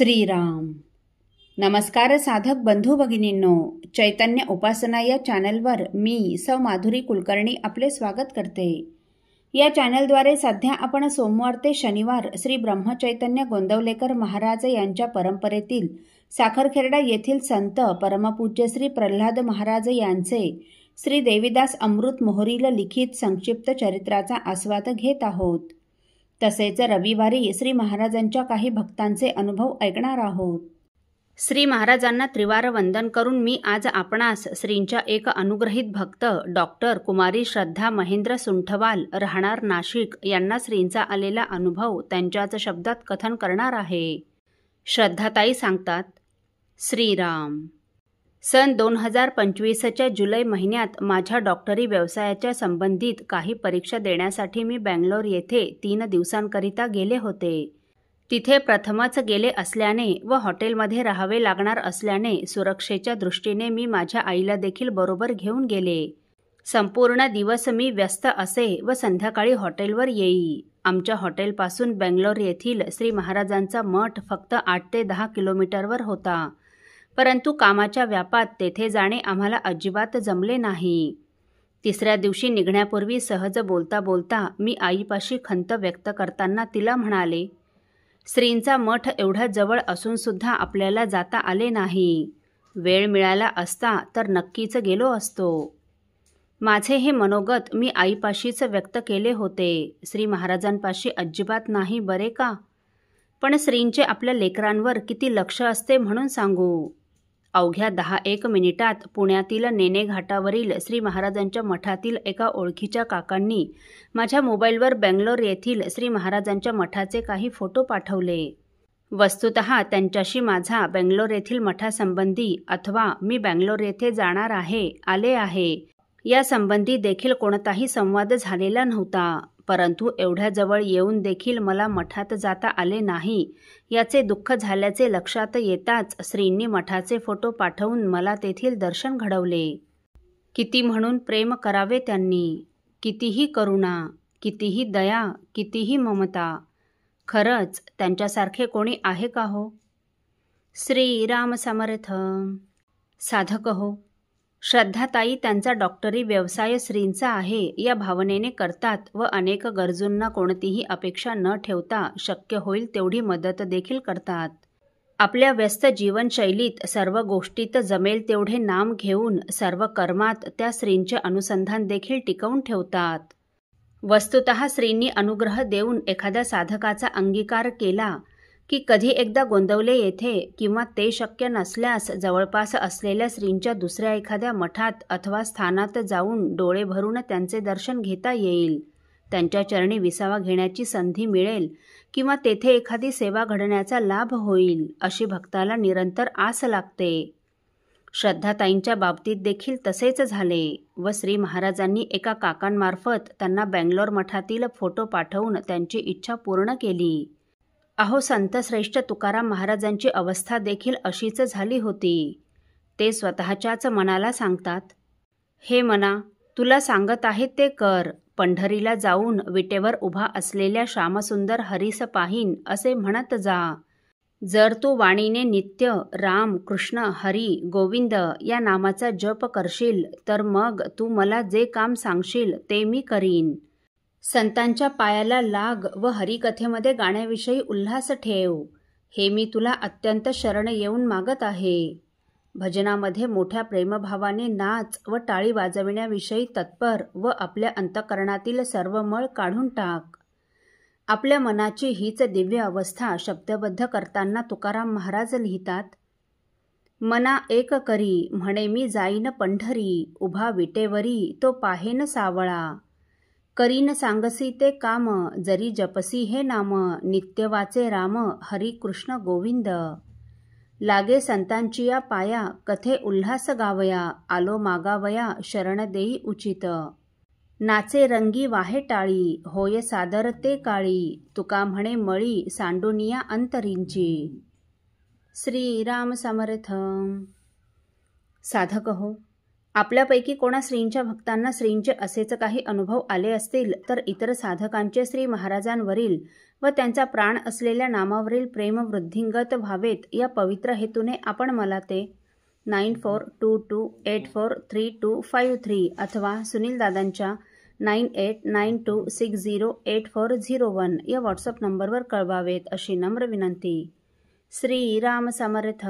श्रीराम. नमस्कार साधक बंधू भगिनींनो, चैतन्य उपासना या चॅनलवर मी सौ माधुरी कुलकर्णी आपले स्वागत करते. या चॅनलद्वारे सध्या आपण सोमवार ते शनिवार श्री ब्रह्मचैतन्य गोंदवलेकर महाराज यांच्या परंपरेतील साखरखेर्डा येथील संत परमपूज्य श्री प्रल्हाद महाराज यांचे श्री देवीदास अमृत मोहरील लिखित संक्षिप्त चरित्राचा आस्वाद घेत आहोत. तसेच रविवारी श्री महाराजांच्या काही भक्तांचे अनुभव ऐकणार आहोत. श्री महाराजांना त्रिवार वंदन करून मी आज आपणास श्रींच्या एक अनुग्रहित भक्त डॉक्टर कुमारी श्रद्धा महेंद्र सुंठवाल राहणार नाशिक यांना श्रींचा आलेला अनुभव त्यांच्याच शब्दात कथन करणार आहे. श्रद्धाताई सांगतात, श्रीराम. सन 2025च्या जुलै महिन्यात माझ्या डॉक्टरी व्यवसायाच्या संबंधित काही परीक्षा देण्यासाठी मी बंगलोर येथे 3 दिवसांकरिता गेले होते. तिथे प्रथमच गेले असल्याने व हॉटेलमध्ये राहावे लागणार असल्याने सुरक्षेच्या दृष्टीने मी माझ्या आईला देखील बरोबर घेऊन गेले. संपूर्ण दिवस मी व्यस्त असे व संध्याकाळी हॉटेलवर येई. आमच्या हॉटेलपासून बंगलोर येथील श्री महाराजांचा मठ फक्त 8 ते 10 किलोमीटरवर होता. परंतु कामाच्या व्यापात तेथे जाणे आम्हाला अजिबात जमले नाही. तिसऱ्या दिवशी निघण्यापूर्वी सहज बोलता बोलता मी आईपाशी खंत व्यक्त करताना तिला म्हणाले, श्रींचा मठ एवढ्या जवळ असूनसुद्धा आपल्याला जाता आले नाही. वेळ मिळाला असता तर नक्कीच गेलो असतो. माझे हे मनोगत मी आईपाशीच व्यक्त केले होते. श्री महाराजांपाशी अजिबात नाही बरे का? पण श्रींचे आपल्या लेकरांवर किती लक्ष असते म्हणून सांगू. अवघ्या 10-1 मिनिटात पुण्यातील नेने घाटावरील श्री महाराजांच्या मठातील एका ओळखीच्या काकांनी माझ्या मोबाईलवर बंगलोर येथील श्री महाराजांच्या मठाचे काही फोटो पाठवले. वस्तुतः त्यांच्याशी माझा बंगलोर येथील मठासंबंधी अथवा मी बंगलोर येथे जाणार आहे, आले आहे या संबंधी देखील कोणताही संवाद झालेला नव्हता. परंतु एवढ्या जवळ येऊन देखील मला मठात जाता आले नाही याचे दुःख झाल्याचे लक्षात येताच श्रींनी मठाचे फोटो पाठवून मला तेथील दर्शन घडवले. किती म्हणून प्रेम करावे त्यांनी, कितीही करुणा, कितीही दया, कितीही ममता. खरंच त्यांच्यासारखे कोणी आहे का हो? श्री राम समर्थ. साधक हो, श्रद्धाताई त्यांचा डॉक्टरी व्यवसाय श्रींचा आहे या भावनेने करतात व अनेक गरजूंना कोणतीही अपेक्षा न ठेवता शक्य होईल तेवढी मदत देखील करतात. आपल्या व्यस्त जीवनशैलीत सर्व गोष्टीत जमेल तेवढे नाम घेऊन सर्व कर्मात त्या श्रींचे अनुसंधान देखील टिकवून ठेवतात. वस्तुतः श्रींनी अनुग्रह देऊन एखाद्या साधकाचा अंगीकार केला की कधी एकदा गोंदवले येथे किंवा ते शक्य नसल्यास जवळपास असलेल्या श्रींच्या दुसऱ्या एखाद्या मठात अथवा स्थानात जाऊन डोळे भरून त्यांचे दर्शन घेता येईल, त्यांच्या चरणी विसावा घेण्याची संधी मिळेल किंवा तेथे एखादी सेवा घडण्याचा लाभ होईल अशी भक्ताला निरंतर आस लागते. श्रद्धाताईंच्या बाबतीत देखील तसेच झाले व श्री महाराजांनी एका काकांमार्फत त्यांना बंगलोर मठातील फोटो पाठवून त्यांची इच्छा पूर्ण केली. अहो, संतश्रेष्ठ तुकाराम महाराजांची अवस्था देखील अशीच झाली होती. ते स्वतःच्याच मनाला सांगतात, हे मना, तुला सांगत आहे ते कर. पंढरीला जाऊन विटेवर उभा असलेल्या श्यामसुंदर हरीस पाहीन असे म्हणत जा. जर तू वाणीने नित्य राम, कृष्ण, हरी, गोविंद या नामाचा जप करशील तर मग तू मला जे काम सांगशील ते मी करीन. संतांच्या पायाला लाग व हरिकथेमध्ये गाण्याविषयी उल्हास ठेव. हे मी तुला अत्यंत शरण येऊन मागत आहे. भजनामध्ये मोठ्या प्रेमभावाने नाच व टाळी वाजविण्याविषयी तत्पर व आपल्या अंतःकरणातील सर्व मळ काढून टाक. आपल्या मनाची हीच दिव्य अवस्था शब्दबद्ध करताना तुकाराम महाराज लिहितात, मना एक करी म्हणे मी जाईन पंढरी, उभा विटेवरी तो पाहेन सावळा. करीन सांगसी ते काम, जरी जपसी हे नाम, नित्य वाचे राम, हरी कृष्ण गोविंद. लागे संतांची या पाया, कथे उल्हास गावया, आलो मागावया शरण देई उचित. नाचे रंगी वाहे टाळी, होय सादर ते काळी, तुका म्हणे मळी सांडुनिया अंतरींची. श्री राम समर्थ. साधक हो, आपल्यापैकी कोणा श्रींच्या भक्तांना श्रींचे असेच काही अनुभव आले असतील तर इतर साधकांचे श्री महाराजांवरील व त्यांचा प्राण असलेल्या नामावरील प्रेम वृद्धिंगत व्हावेत या पवित्र हेतूने आपण मला ते 9422843253 अथवा सुनील दादांच्या 9892608401 या व्हॉट्सअप नंबरवर कळवावेत अशी नम्र विनंती. श्रीराम समर्थ.